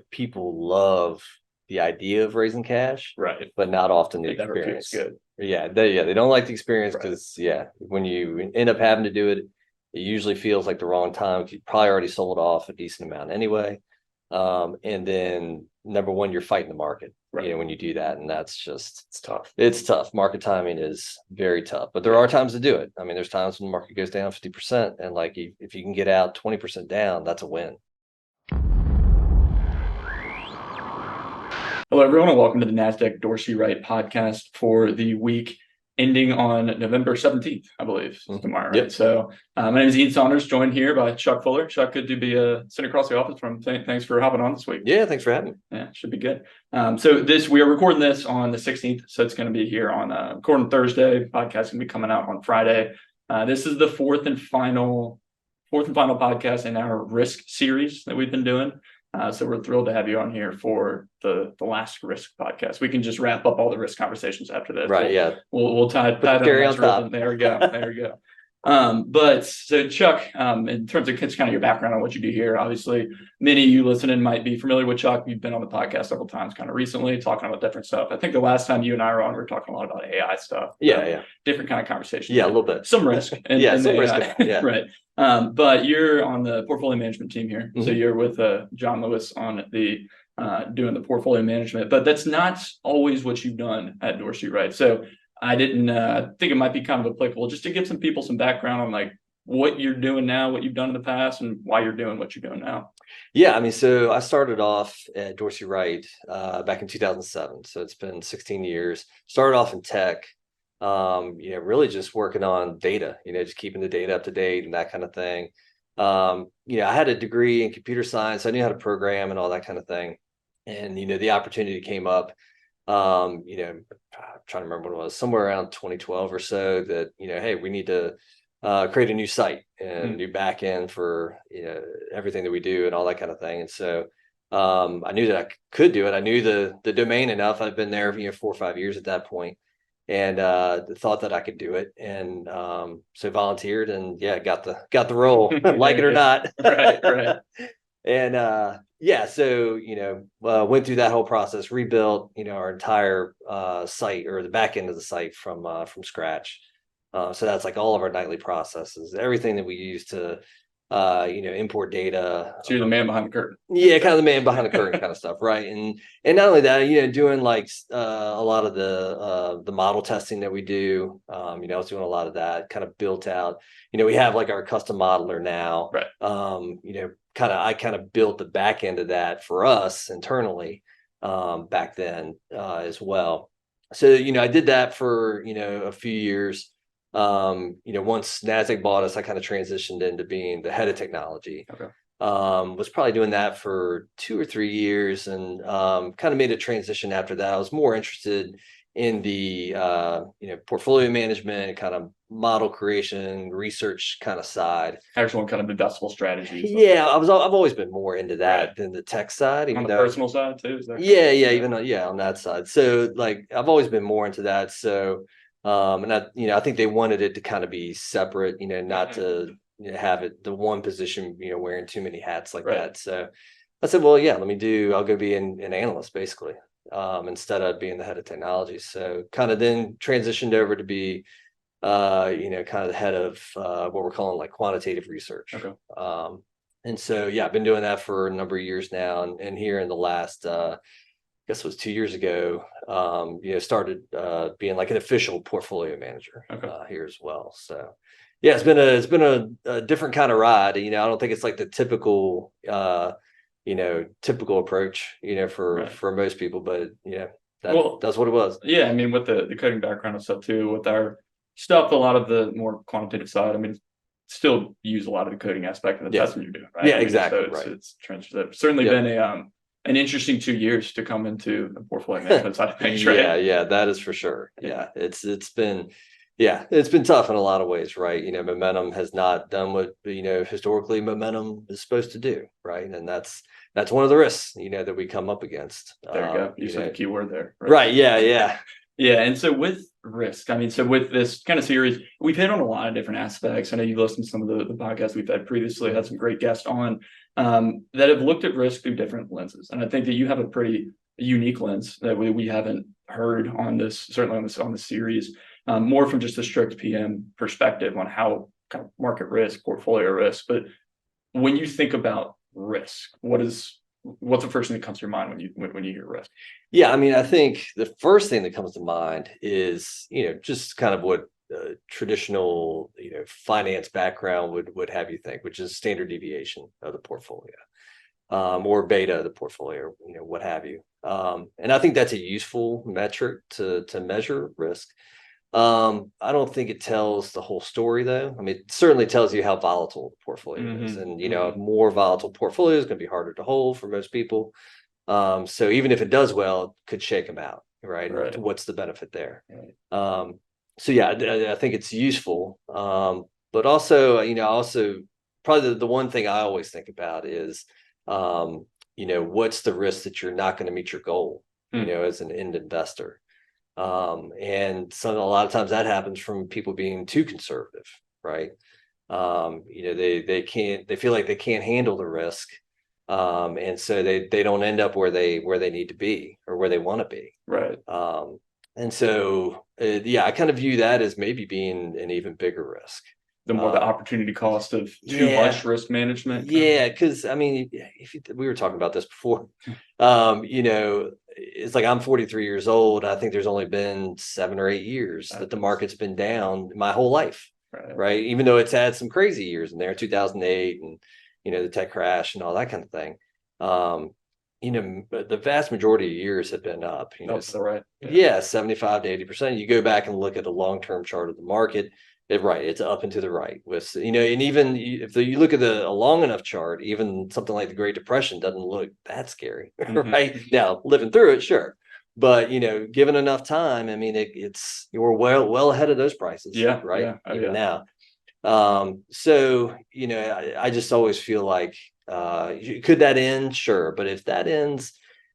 people love the idea of raising cash, Right. but not often the It never feels experience. good. They don't like the experience Right. because when you end up having to do it, it usually feels like the wrong time. You probably already sold off a decent amount anyway. And then number one, you're fighting the market, Right. when you do that. And that's just, It's tough. it's tough. Market timing is very tough, but there are times to do it. I mean, there's times when the market goes down 50%, and like if you can get out 20% down, that's a win. Hello, everyone, and welcome to the NASDAQ Dorsey Wright podcast for the week ending on November 17th, I believe, tomorrow. Right? Yep. So my name is Ian Saunders, joined here by Chuck Fuller. Chuck, good to be sitting across the office from. Thanks for hopping on this week. Yeah, thanks for having me. Yeah, should be good. So we are recording this on the 16th, so it's going to be here on recording Thursday. Podcast going to be coming out on Friday. This is the fourth and final podcast in our risk series that we've been doing. So we're thrilled to have you on here for the last risk podcast. We can just wrap up all the risk conversations after this. Right. We'll tie Put the cherry on top. There we go. But so Chuck, in terms of kind of your background on what you do here, obviously many of you listening might be familiar with Chuck. You've been on the podcast several times kind of recently talking about different stuff. I think the last time you and I were on, we were talking a lot about AI stuff. Different kind of conversations. Yeah, a little bit. Some risk. Some risk. Yeah. Right. But you're on the portfolio management team here. Mm-hmm. So you're with John Lewis on the doing the portfolio management, but that's not always what you've done at Dorsey, right? So I didn't think it might be kind of applicable just to give some people some background on like what you're doing now, what you've done in the past, and why you're doing what you're doing now. Yeah, I mean, so I started off at Dorsey Wright back in 2007. So it's been 16 years. Started off in tech, really just working on data, just keeping the data up to date and that kind of thing. I had a degree in computer science. I knew how to program and all that kind of thing. And, the opportunity came up, I'm trying to remember what it was, somewhere around 2012 or so that, hey, we need to create a new site and new back end for, everything that we do and all that kind of thing. And so I knew that I could do it. I knew the domain enough. I've been there, 4 or 5 years at that point, and thought that I could do it. And so volunteered and got the role, like it or not. Right. And so went through that whole process, rebuilt our entire site or the back end of the site from scratch. So that's like all of our nightly processes, everything that we use to import data. So you're the man behind the curtain. Yeah, kind of the man behind the curtain kind of stuff, right? And not only that, doing like a lot of the model testing that we do. I was doing a lot of that, kind of built out. We have like our custom modeler now. Right. I kind of built the back end of that for us internally back then as well. So I did that for a few years. Once NASDAQ bought us, I kind of transitioned into being the head of technology. Okay. Was probably doing that for 2 or 3 years, and kind of made a transition after that. I was more interested in the portfolio management, kind of model creation, research kind of side. Actual kind of investable strategies. Yeah, I've always been more into that than the tech side. On the personal side too. Is that even on that side. So like I've always been more into that. So and I think they wanted it to kind of be separate, not to have it the one position, wearing too many hats like that. So I said, well, I'll go be an analyst basically, instead of being the head of technology. So kind of then transitioned over to be, kind of the head of what we're calling like quantitative research. Okay. And so, I've been doing that for a number of years now. And here in the last, I guess it was 2 years ago, started being like an official portfolio manager here as well. So it's been a different kind of ride. I don't think it's like the typical approach, for most people, but that's what it was. Yeah. I mean, with the coding background and stuff too, with our stuff, a lot of the more quantitative side, I mean, still use a lot of the coding aspect of the testing you're doing, right? Yeah, exactly. So it's certainly been an interesting 2 years to come into the portfolio management side of things, right? Yeah, that is for sure. Yeah, it's been tough in a lot of ways, right? Momentum has not done what historically momentum is supposed to do, right? And that's one of the risks that we come up against. There you go. You said the key word there. Right. Yeah. Yeah. And so with risk, I mean, so with this kind of series, we've hit on a lot of different aspects. I know you've listened to some of the podcasts we've had previously, had some great guests on. that have looked at risk through different lenses. And I think that you have a pretty unique lens that we haven't heard on this, certainly on the series, more from just a strict PM perspective on how kind of market risk, portfolio risk. But when you think about risk, what's the first thing that comes to your mind when you hear risk? Yeah, I mean, I think the first thing that comes to mind is, just kind of what traditional, finance background would have you think, which is standard deviation of the portfolio, or beta of the portfolio, what have you. And I think that's a useful metric to measure risk. I don't think it tells the whole story, though. I mean, it certainly tells you how volatile the portfolio is, and a more volatile portfolio is going to be harder to hold for most people. So even if it does well, it could shake them out, right? Right. What's the benefit there? Right. So yeah, I think it's useful. But also, probably the one thing I always think about is, what's the risk that you're not going to meet your goal, as an end investor. And a lot of times that happens from people being too conservative, right? They feel like they can't handle the risk. And so they don't end up where they need to be or where they want to be. Right. And so, I kind of view that as maybe being an even bigger risk. The more the opportunity cost of too much risk management. Yeah, because I mean, we were talking about this before. It's like I'm 43 years old. I think there's only been 7 or 8 years that the market's been down my whole life, right? Even though it's had some crazy years in there, 2008 and the tech crash and all that kind of thing. But the vast majority of years have been up. That's right. Yeah, 75 to 80%. You go back and look at the long-term chart of the market. It's up and to the right with, and even if you look at a long enough chart, even something like the Great Depression doesn't look that scary, right? Now, living through it, sure. But, given enough time, I mean, you're well ahead of those prices, right? Even now. So, I just always feel like, could that end? Sure. But if that ends,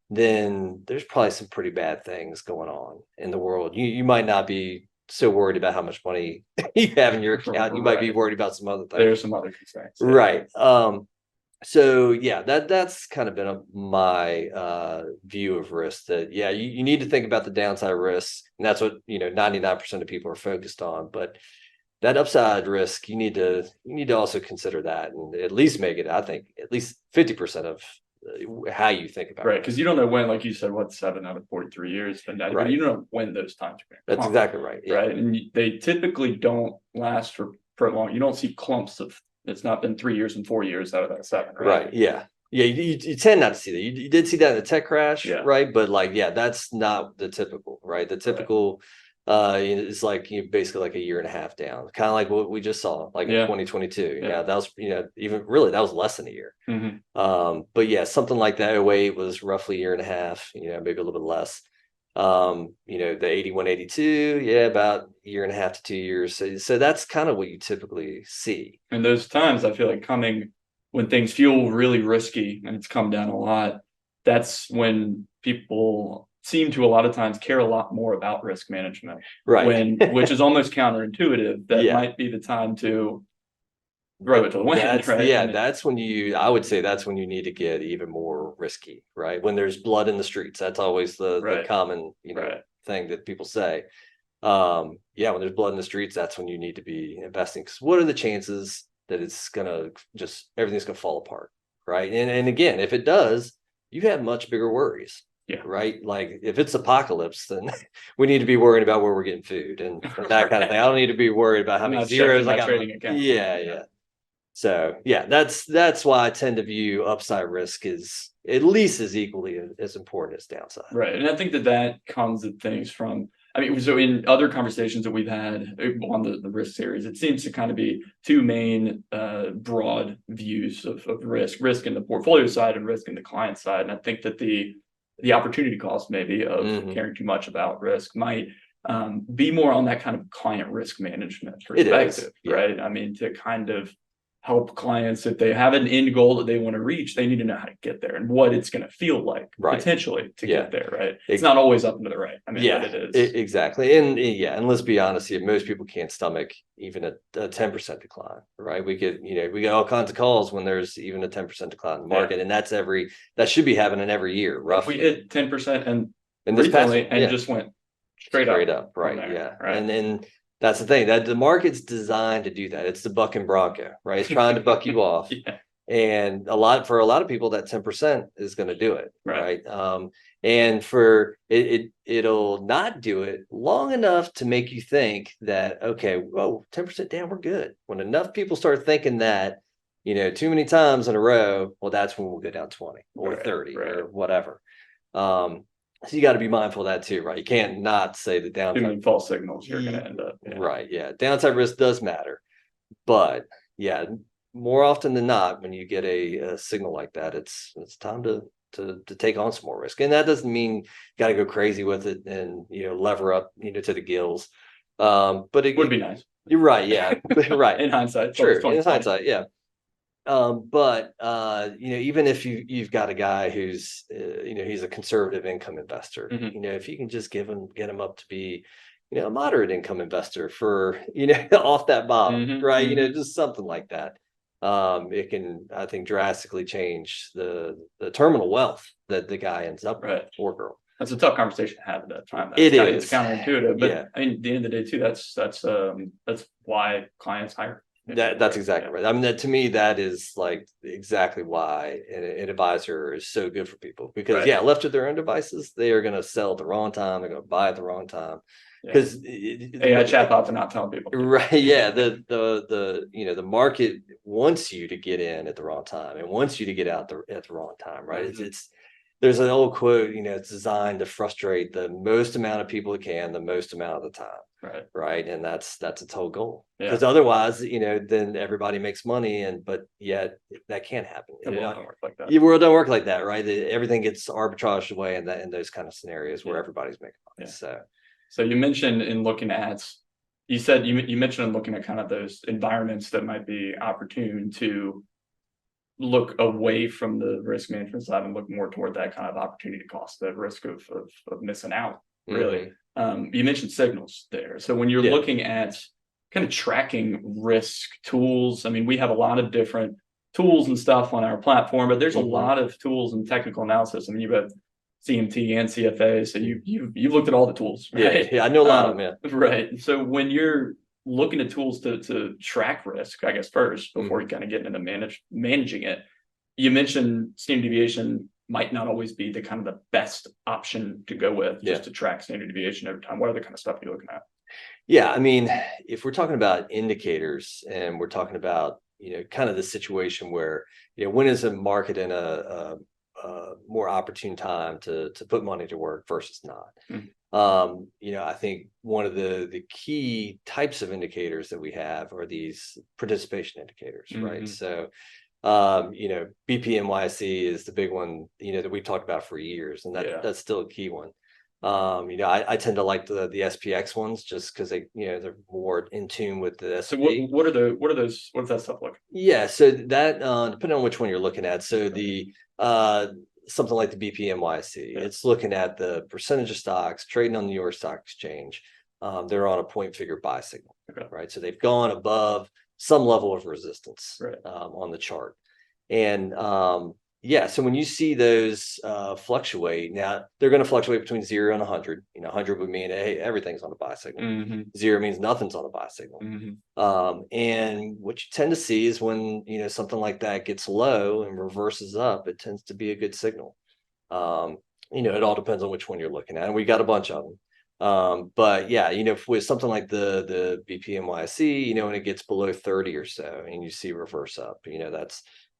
then there's probably some pretty bad things going on in the world. You might not be so worried about how much money you have in your account. You might be worried about some other things. There's some other concerns. Right. So yeah, that's kind of been my view of risk, that you need to think about the downside risks, and that's what 99% of people are focused on. But that upside risk, you need to also consider that, and at least make it, I think, at least 50% of how you think about it. Because you don't know when, like you said, 7 out of 43 years, but you don't know when those times are going to come. That's exactly right. Yeah. Right. And they typically don't last for long. You don't see clumps of, it's not been 3 years and 4 years out of that 7. Right. Yeah. Yeah. You tend not to see that. You did see that in the tech crash, right? But that's not the typical, right? The typical is like basically like a year and a half down, kind of like what we just saw, like in 2022. Yeah, that was even really that was less than a year. But something like that 08 was roughly a year and a half, maybe a little bit less. The 81, 82, about a year and a half to 2 years. So that's kind of what you typically see. And those times, I feel like, coming when things feel really risky and it's come down a lot, that's when people seem to a lot of times care a lot more about risk management, right? Which is almost counterintuitive. That might be the time to throw it to the wind, right? Yeah, I would say that's when you need to get even more risky, right? When there's blood in the streets, that's always the common thing that people say. When there's blood in the streets, that's when you need to be investing. Because what are the chances that it's gonna everything's gonna fall apart, right? And again, if it does, you have much bigger worries. Yeah. Right. Like if it's apocalypse, then we need to be worried about where we're getting food and that kind of thing. I don't need to be worried about how many zeros I got. Yeah. So that's why I tend to view upside risk as at least as equally as important as downside. Right. And I think that comes at things from, so in other conversations that we've had on the risk series, it seems to kind of be two main broad views of risk in the portfolio side and risk in the client side. And I think that the opportunity cost maybe of caring too much about risk might be more on that kind of client risk management perspective, right? To kind of help clients if they have an end goal that they want to reach, they need to know how to get there and what it's going to feel like potentially to get there, right? It's not always up and to the right. I mean, but it is. Exactly. And let's be honest here, most people can't stomach even a 10% decline, right? We get all kinds of calls when there's even a 10% decline in the market, and that should be happening every year, roughly. We hit 10% and this past just went straight up, right? Yeah. Right. And that's the thing, that the market's designed to do that. It's the buck and bronco, right? It's trying to buck you off. And for a lot of people, that 10% is going to do it, right? And for it'll not do it long enough to make you think that, okay, whoa, 10% down, we're good. When enough people start thinking that, too many times in a row, well, that's when we'll go down 20 or 30 or whatever. So you got to be mindful of that too, right? You can't not say the downside. Too many false signals, you're going to end up. Right. Yeah. Downside risk does matter. But yeah, more often than not, when you get a signal like that, it's time to take on some more risk. And that doesn't mean you got to go crazy with it and, lever up, to the gills. But it would be nice. You're right. Yeah. Right. In hindsight. Sure. In hindsight. Yeah. But even if you've got a guy who's he's a conservative income investor, if you can just get him up to be a moderate income investor for off that bottom, right? Just something like that, it can, I think, drastically change the terminal wealth that the guy ends up with, or girl. That's a tough conversation to have at that time. It's counterintuitive, but I mean, at the end of the day too, that's why clients hire. That's exactly right. I mean, that to me, that is like exactly why an advisor is so good for people, because left to their own devices, they are going to sell at the wrong time. They're going to buy at the wrong time, because AI chatbots are not telling people. Right. Yeah. The market wants you to get in at the wrong time and wants you to get out at the wrong time. Right. There's an old quote, it's designed to frustrate the most amount of people it can, the most amount of the time. Right. And that's its whole goal. Because otherwise, then everybody makes money, but yet that can't happen. The world don't work like that. The world don't work like that, right? Everything gets arbitraged away in those kind of scenarios where everybody's making money. So you mentioned in looking at, you said you mentioned in looking at kind of those environments that might be opportune to look away from the risk management side and look more toward that kind of opportunity cost, the risk of missing out, really. You mentioned signals there. So when you're looking at kind of tracking risk tools, I mean, we have a lot of different tools and stuff on our platform, but there's a lot of tools and technical analysis. I mean, you have CMT and CFA, so you've looked at all the tools, right? Yeah, I know a lot of them. Right. So when you're looking at tools to track risk, I guess first, before you kind of get into managing it, you mentioned standard deviation might not always be the kind of the best option to go with, just to track standard deviation every time. What other kind of stuff are you looking at? Yeah, I mean, if we're talking about indicators and we're talking about kind of the situation where when is a market in a more opportune time to put money to work versus not. I think one of the key types of indicators that we have are these participation indicators, right? So, BPMYC is the big one, that we've talked about for years, and that's still a key one. I tend to like the SPX ones just because they're more in tune with the S&P. So what does that stuff look? Yeah, so that depending on which one you're looking at. So the something like the BPMYC, it's looking at the percentage of stocks trading on the New York Stock Exchange. They're on a point figure buy signal, right? So they've gone above some level of resistance on the chart, and so when you see those fluctuate, now they're going to fluctuate between 0 and 100. 100 would mean, hey, everything's on a buy signal. 0 means nothing's on a buy signal. And what you tend to see is when something like that gets low and reverses up, it tends to be a good signal. It all depends on which one you're looking at, and we got a bunch of them. But yeah, with something like the BPMYC, when it gets below 30 or so, and you see reverse up,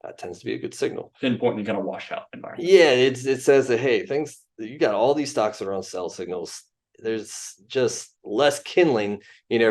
that tends to be a good signal. Pinpoint and kind of washout environment. Yeah, it says that, hey, you got all these stocks that are on sell signals. There's just less kindling,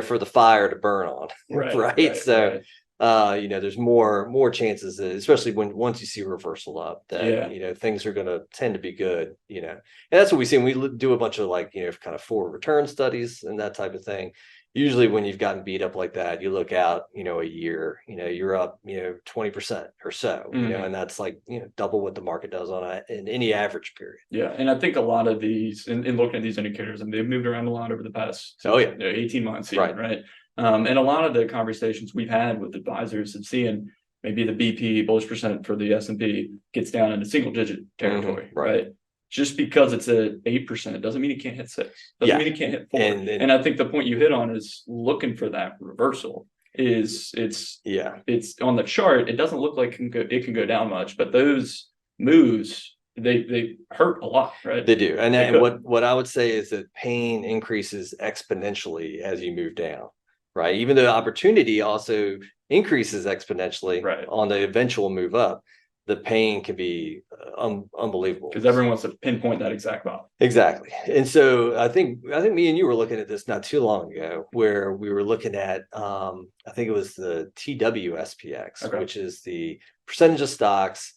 for the fire to burn on. Right. So there's more chances that, especially once you see reversal up, that things are going to tend to be good. And that's what we see when we do a bunch of kind of forward return studies and that type of thing. usually when you've gotten beat up like that, you look out, a year, you're up, 20% or so, and that's like, double what the market does in any average period. Yeah. And I think a lot of these, in looking at these indicators, and they've moved around a lot over the past 18 months, even, right? And a lot of the conversations we've had with advisors and seeing maybe the BP bullish percent for the S&P gets down into single digit territory, right? Just because it's at 8%, doesn't mean it can't hit 6. Doesn't mean it can't hit 4. And I think the point you hit on is looking for that reversal. It's on the chart. It doesn't look like it can go down much, but those moves, they hurt a lot, right? They do. And what I would say is that pain increases exponentially as you move down, right? Even though opportunity also increases exponentially on the eventual move up, the pain can be unbelievable. Because everyone wants to pinpoint that exact value. Exactly. And so I think me and you were looking at this not too long ago, where we were looking at, I think it was the TWSPX, which is the percentage of stocks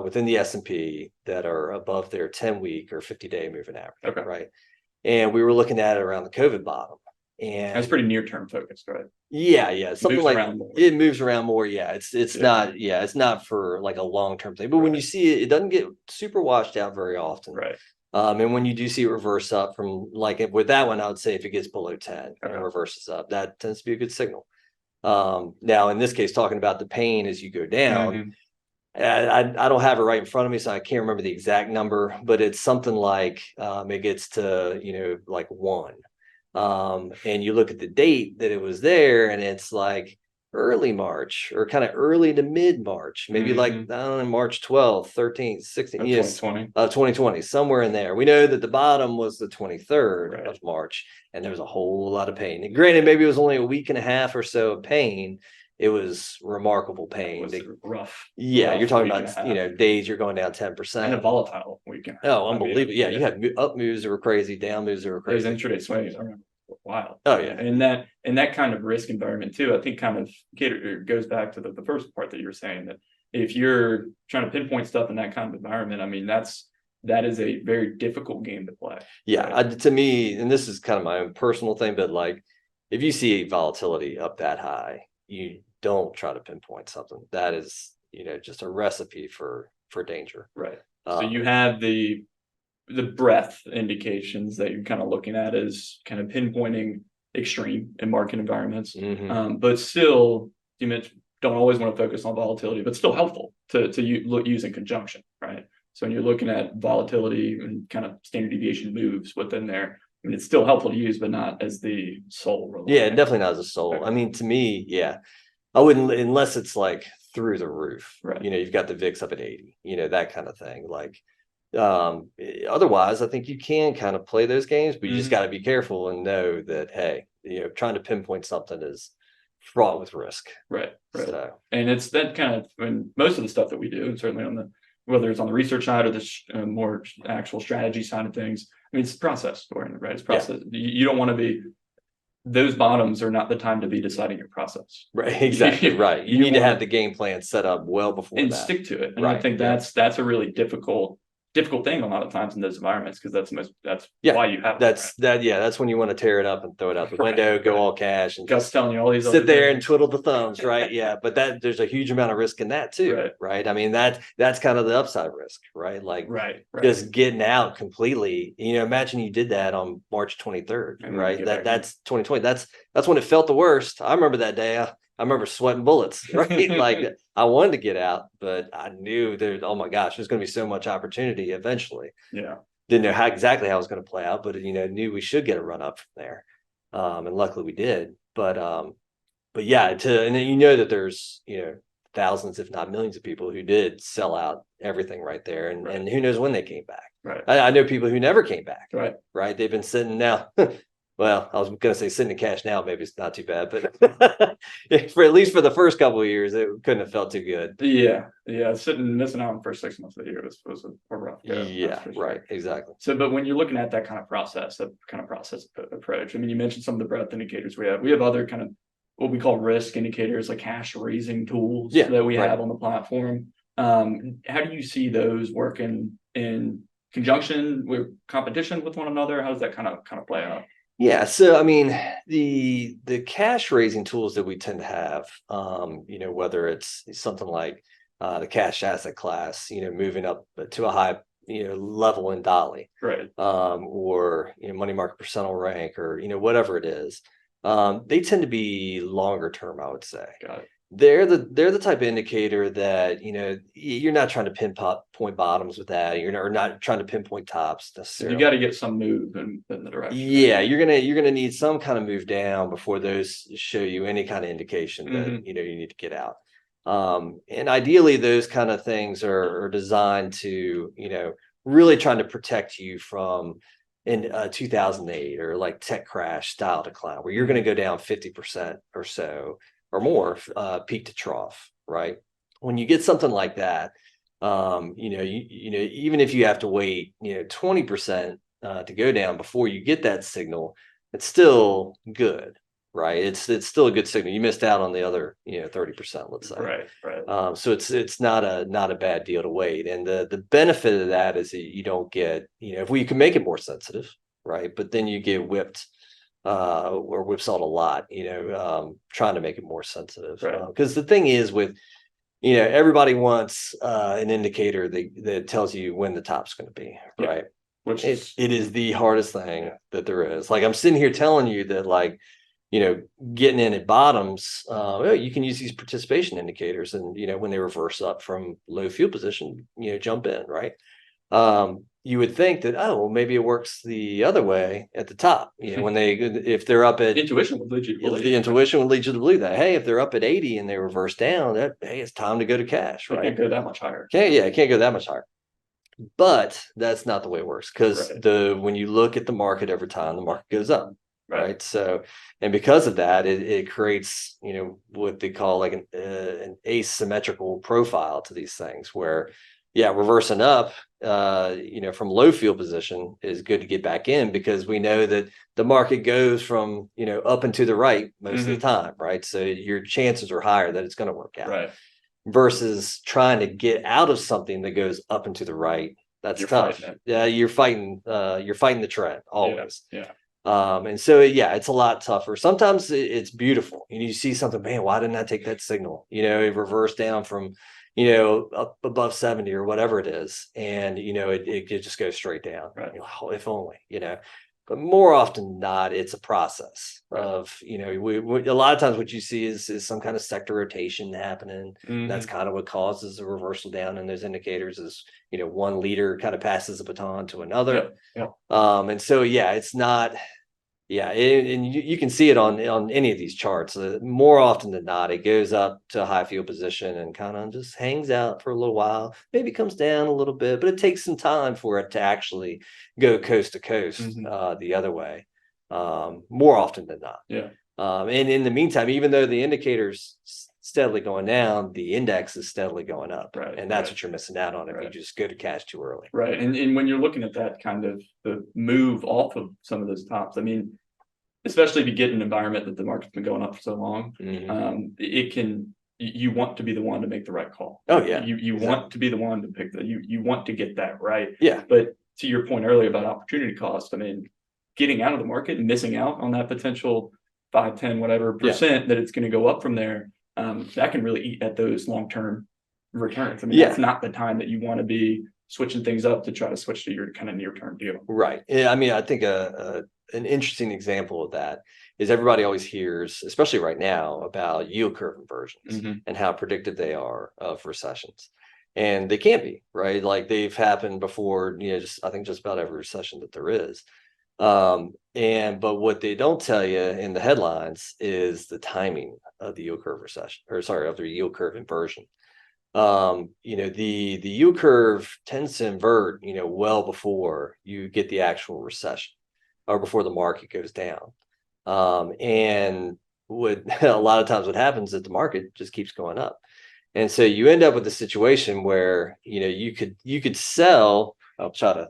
within the S&P that are above their 10-week or 50-day moving average, right? And we were looking at it around the COVID bottom. And that's pretty near-term focused, right? Yeah. Something like it moves around more. Yeah. It's not for like a long-term thing. But when you see it, it doesn't get super washed out very often. Right. And when you do see it reverse up from, like with that one, I would say if it gets below 10 and reverses up, that tends to be a good signal. Now in this case, talking about the pain as you go down, I don't have it right in front of me, so I can't remember the exact number, but it's something like it gets to, like 1. And you look at the date that it was there, and it's like early March or kind of early to mid March, maybe like, I don't know, March 12th, 13th, 16th, 2020, somewhere in there. We know that the bottom was the 23rd of March, and there was a whole lot of pain. And granted, maybe it was only a week and a half or so of pain. It was remarkable pain. It was rough. Yeah, you're talking about, days you're going down 10%. And a volatile weekend. Oh, unbelievable. Yeah, you had up moves that were crazy, down moves that were crazy. Those intraday swings are wild. Oh, yeah. And that kind of risk environment too, I think kind of goes back to the first part that you were saying, that if you're trying to pinpoint stuff in that kind of environment, I mean, that is a very difficult game to play. Yeah, to me, and this is kind of my own personal thing, but like if you see volatility up that high, you don't try to pinpoint something. That is, just a recipe for danger. Right. So you have the breadth indications that you're kind of looking at as kind of pinpointing extreme in market environments. But still, you mentioned, don't always want to focus on volatility, but still helpful to use in conjunction, right? So when you're looking at volatility and kind of standard deviation moves within there, I mean, it's still helpful to use, but not as the sole. Yeah, definitely not as a sole. Okay. I mean, to me, I wouldn't, unless it's like through the roof, right? You've got the VIX up at 80, that kind of thing. Like, otherwise, I think you can kind of play those games, but you just got to be careful and know that, hey, trying to pinpoint something is fraught with risk. Right. So, and it's that kind of, when most of the stuff that we do, and certainly whether it's on the research side or the more actual strategy side of things, I mean, it's process oriented, right? It's process. You don't want to be, those bottoms are not the time to be deciding your process. Right. Exactly. Right. You need to have the game plan set up well before and that. Stick to it. And I think that's a really difficult thing a lot of times in those environments, because that's why you have that's when you want to tear it up and throw it out the window, go all cash, and just telling you all these sit there and twiddle the thumbs, right? Yeah, but there's a huge amount of risk in that too, right? I mean, that's kind of the upside risk, right? Like just getting out completely. Imagine you did that on March 23rd, right? That's 2020. That's when it felt the worst. I remember that day. I remember sweating bullets, right? Like I wanted to get out, but I knew oh my gosh, there's going to be so much opportunity eventually. Yeah. Didn't know exactly how it was going to play out, but knew we should get a run up from there. And luckily we did. But yeah, and then that there's, thousands, if not millions of people who did sell out everything right there. And who knows when they came back. Right. I know people who never came back. Right. They've been sitting now. Well, I was going to say sitting in cash now, maybe it's not too bad, but for at least for the first couple of years, it couldn't have felt too good. Yeah. Missing out on the first 6 months of the year was a rough go. Yeah, right. Exactly. So, but when you're looking at that kind of process approach, I mean, you mentioned some of the breadth indicators we have other kind of what we call risk indicators, like cash raising tools that we have on the platform. How do you see those working in conjunction with competition with one another? How does that kind of play out? Yeah, so I mean, the cash raising tools that we tend to have, whether it's something like the cash asset class, moving up to a high, level in Dolly, Right. or money market percentile rank, or whatever it is, they tend to be longer term, I would say. Got it. They're the type of indicator that you're not trying to pinpoint bottoms with that. You're not trying to pinpoint tops You necessarily. got to get some move in the direction. Yeah, you're gonna need some kind of move down before those show you any kind of indication that Hmm. you need to get out. And ideally, those kind of things are designed to really trying to protect you from in 2008 or like tech crash style decline, where you're going to go down 50% or so or more, peak to trough, right? When you get something like that, even if you have to wait 20% to go down before you get that signal, it's still good, right? It's still a good signal. You missed out on the other 30%, let's say. Right. Right. So it's not a bad deal to wait. And the benefit of that is that you don't get, if we can make it more sensitive, right? But then you get whipped or whipsawed a lot, trying to make it more sensitive. Right. Because the thing is with everybody wants an indicator that tells you when the top's going to be, Yeah. right? Which It is the hardest thing that there is. Like I'm sitting here telling you that, like, getting in at bottoms, you can use these participation indicators, and when they reverse up from low field position, jump in, right? You would think that, oh, well, maybe it works the other way at the top. When if they're up at intuition would lead you to believe. the intuition would lead you to believe that, hey, if they're up at 80 and they reverse down, that hey, it's time to go to cash, They right? can't go that much higher. It can't go that much higher. But that's not the way it works, because Right. when you look at the market over time, the market goes up, Right. right? So, and because of that, it creates what they call like an asymmetrical profile to these things, where reversing up from low field position is good to get back in, because we know that the market goes from up and to the right most of the time, right? So your chances are higher that it's going to work out. Right. Versus trying to get out of something that goes up and to the right. That's tough. Yeah, you're fighting the trend always. Yeah. And so it's a lot tougher. Sometimes it's beautiful. You see something, man, why didn't I take that signal? It reversed down from up above 70 or whatever it is, and it just goes straight down. Right. You're like, oh, if only. But more often than not, it's a process of, we a lot of times what you see is some kind of sector rotation happening. That's kind of what causes a reversal down in those indicators, is, one leader kind of passes the baton to another. Yeah. And so, it's not, and you can see it on any of these charts. More often than not, it goes up to a high field position and kind of just hangs out for a little while, maybe comes down a little bit, but it takes some time for it to actually go coast to coast the other way, more often than not. Yeah. And in the meantime, even though the indicator's steadily going down, the index is steadily going up. Right. And that's what you're missing out on if you just go to cash too early. Right. And when you're looking at that kind of the move off of some of those tops, I mean, especially if you get an environment that the market's been going up for so long, it can, you want to be the one to make the right call. Oh yeah. You want to be the one to pick you want to get that right. Yeah. But to your point earlier about opportunity cost, I mean, getting out of the market and missing out on that potential 5, 10, whatever percent that it's going to go up from there, that can really eat at those long-term returns. I mean, that's not the time that you want to be switching things up to try to switch to your kind of near-term deal. Right. Yeah. I mean, I think an interesting example of that is everybody always hears, especially right now, about yield curve inversions and how predictive they are of recessions. And they can't be, right? Like they've happened before, I think just about every recession that there is. But what they don't tell you in the headlines is the timing of the yield curve recession, or sorry, of the yield curve inversion. The yield curve tends to invert, well before you get the actual recession or before the market goes down. And what a lot of times what happens is that the market just keeps going up. And so you end up with a situation where, you could sell. I'll try to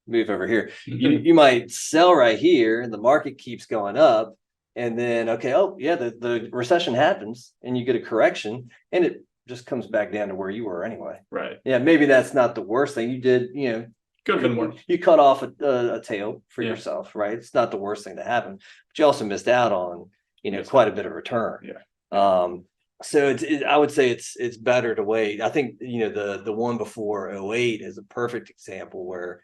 move over here. You might sell right here and the market keeps going up. And then, the recession happens and you get a correction and it just comes back down to where you were anyway. Right. Yeah, maybe that's not the worst thing you did. Could have been more. You cut off a tail for Yeah. yourself, right? It's not the worst thing to happen, but you also missed out on, quite a bit of return. Yeah. So I would say it's better to wait. I think, the one before '08 is a perfect example where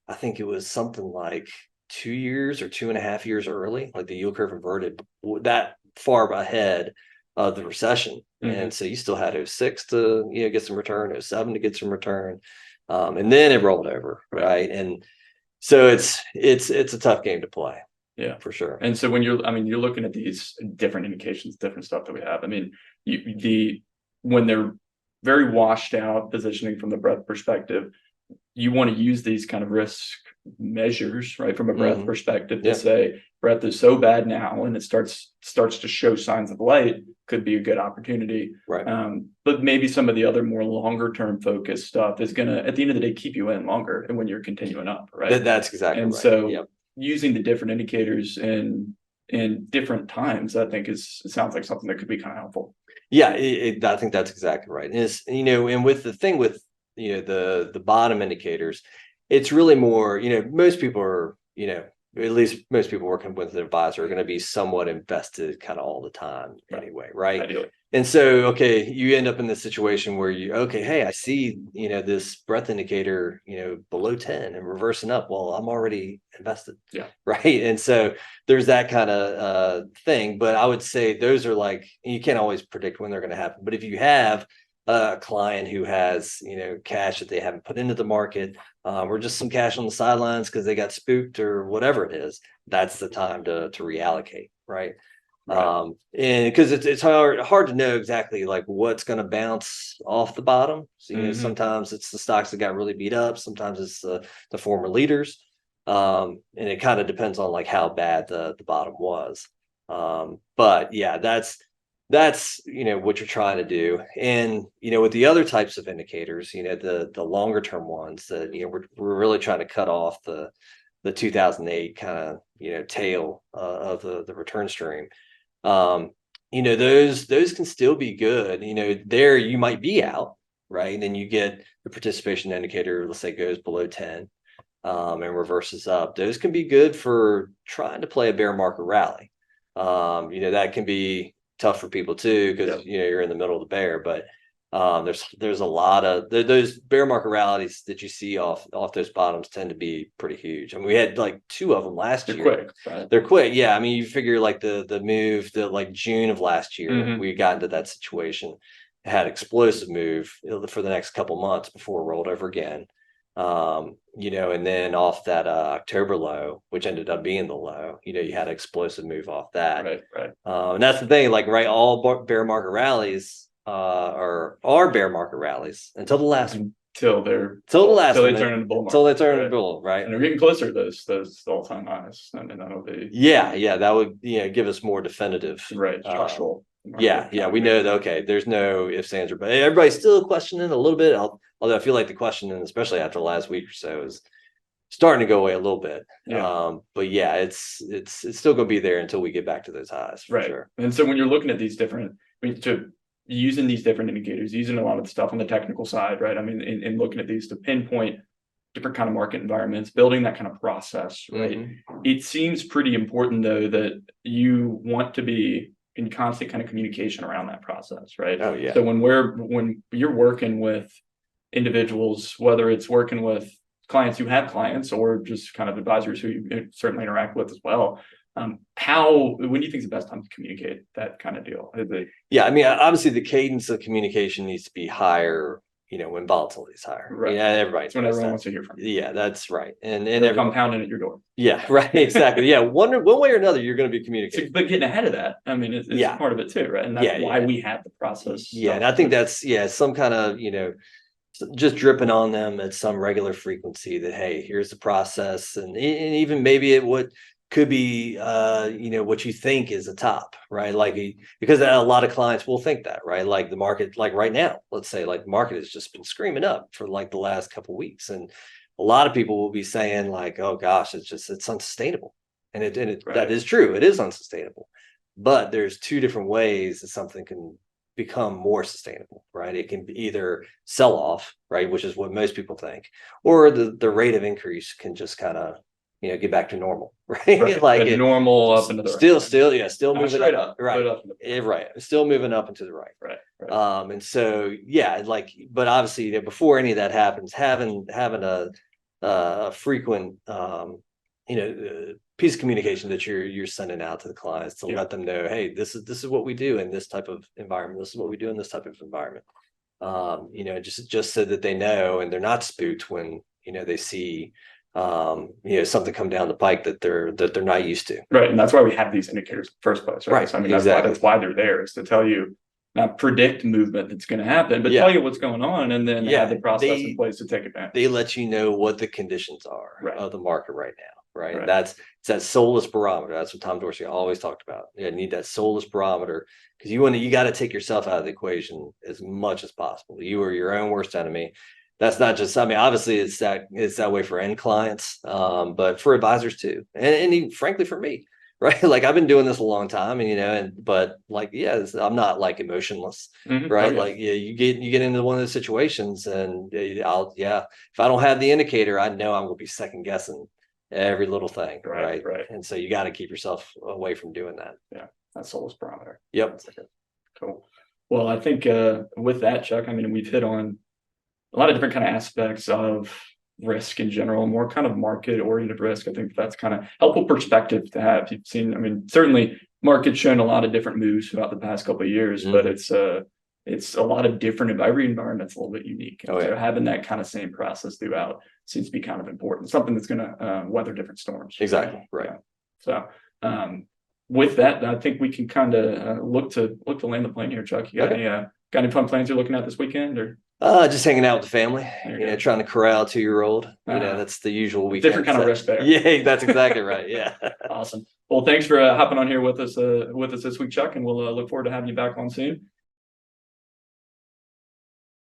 I think it was something like 2 years or 2.5 years early, like the yield curve inverted that far ahead of the recession. And so you still had '06 to, get some return, '07 to get some return. And then it rolled over, right? And so it's a tough game to play. Yeah, for sure. And so when you're looking at these different indications, different stuff that we have. I mean, when they're very washed out positioning from the breadth perspective, you want to use these kind of risk measures, right, from a breadth perspective to say breadth is so bad now, and it starts to show signs of light, could be a good opportunity. Right. But maybe some of the other more longer term focused stuff is gonna, at the end of the day, keep you in longer, and when you're continuing up, right? That's exactly and right. so using the different indicators in different times, I think it sounds like something that could be kind of helpful. Yeah, I think that's exactly right. And it's, and with the thing with, the bottom indicators, it's really more, most people are, at least most people working with an advisor are going to be somewhat invested kind of all the time anyway, right? Ideally. And so, okay, you end up in this situation where hey, I see, this breadth indicator, below 10 and reversing up. Well, I'm already invested. Yeah. Right. And so there's that kind of thing. But I would say those are like, you can't always predict when they're going to happen. But if you have a client who has, cash that they haven't put into the market, or just some cash on the sidelines because they got spooked or whatever it is, that's the time to reallocate. Right. And because it's hard to know exactly like what's going to bounce off the bottom. So sometimes it's the stocks that got really beat up, sometimes it's the former leaders, and it kind of depends on like how bad the bottom was. But yeah, that's what you're trying to do. And with the other types of indicators, the longer term ones that we're really trying to cut off the 2008 kind of tail of the return stream. Those can still be good. There you might be out, right? And then you get the participation indicator, let's say, goes below 10, and reverses up. Those can be good for trying to play a bear market rally. That can be tough for people too, because you're in the middle of the bear. But there's a lot of those bear market rallies that you see off those bottoms tend to be pretty huge. I mean, we had like 2 of them last year. Quick, right? They're quick. Yeah. I mean, you figure like the move that like June of last year, we got into that situation, had explosive move for the next couple months before it rolled over again. And then off that October low, which ended up being the low, you had an explosive move off that. Right. And that's the thing, like, right, all bear market rallies are bear market rallies until the last one. Until they turn into bull market. Until they turn into bull, right? And they're getting closer to those all-time highs. I mean, that'll be that would give us more definitive structural. Yeah, we know that. Okay, there's no ifs, ands, or buts. Everybody's still questioning a little bit. Although I feel like the questioning, especially after the last week or so, is starting to go away a little bit. But yeah, it's still going to be there until we get back to those highs, for sure. And so when you're looking at these different, using these different indicators, using a lot of the stuff on the technical side, right? I mean, in looking at these to pinpoint different kind of market environments, building that kind of process, right? It seems pretty important though that you want to be in constant kind of communication around that process, right? Oh yeah. So when you're working with individuals, whether it's working with clients who have clients or just kind of advisors who you certainly interact with as well, when do you think is the best time to communicate that kind of deal? Yeah, I mean, obviously the cadence of communication needs to be higher, when volatility is higher. Right. Everybody's when everyone wants to hear from you. Yeah, that's right. And they're compounding at your door. Yeah, right. Exactly. Yeah. One way or another, you're going to be communicating. But getting ahead of that, I mean, it's part of it too, right? And that's why we have the process. Yeah. And I think that's, some kind of, just dripping on them at some regular frequency that, hey, here's the process. And even maybe could be what you think is a top, right? Like, because a lot of clients will think that, right? Like the market, like right now, let's say, like the market has just been screaming up for like the last couple of weeks, and a lot of people will be saying like, oh gosh, it's unsustainable. And that is true, it is unsustainable. But there's 2 different ways that something can become more sustainable, right? It can either sell off, right, which is what most people think, or the rate of increase can just kind of, get back to normal, right? Like The normal up into the still moving straight up, up, right? up into the Right, still moving up and to the right. right. And so yeah, like, but obviously before any of that happens, having a frequent piece of communication that you're sending out to the clients to let them know, hey, this is what we do in this type of environment. This is what we do in this type of environment. Just so that they know and they're not spooked when they see something come down the pike that they're not used to. Right, and that's why we have these indicators in the first place, right? Right, So, I mean, exactly. that's why they're there, is to tell you, not predict movement that's going to happen, but tell you what's going on, and then have the process in place to take advantage. They let you know what the conditions are of the market right now, right? It's that soulless barometer. That's what Tom Dorsey always talked about. You need that soulless barometer, because you got to take yourself out of the equation as much as possible. You are your own worst enemy. That's not just, I mean, obviously it's that way for end clients, but for advisors too, and even, frankly, for me. Right. Like, I've been doing this a long time, but like, I'm not like emotionless. Right. Like, you get into one of those situations, and if I don't have the indicator, I know I'm going to be second guessing every little thing. Right. And so you got to keep yourself away from doing that. Yeah. That's soulless barometer. Yep. Cool. Well, I think with that, Chuck, I mean, we've hit on a lot of different kind of aspects of risk in general, more kind of market oriented risk. I think that's kind of helpful perspective to have. You've seen, I mean, certainly market's shown a lot of different moves throughout the past couple of years, but it's a lot of different, every environment's a little bit unique. So having that kind of same process throughout seems to be kind of important, something that's going to weather different storms. Exactly. Right. Yeah. So with that, I think we can kind of look to land the plane here, Chuck. You got any fun plans you're looking at this weekend, or? Just hanging out with the family, trying to corral a 2-year-old. That's the usual weekend. Different kind of risk there. Yeah, that's exactly right. Yeah. Awesome. Well, thanks for hopping on here with us this week, Chuck, and we'll look forward to having you back on soon.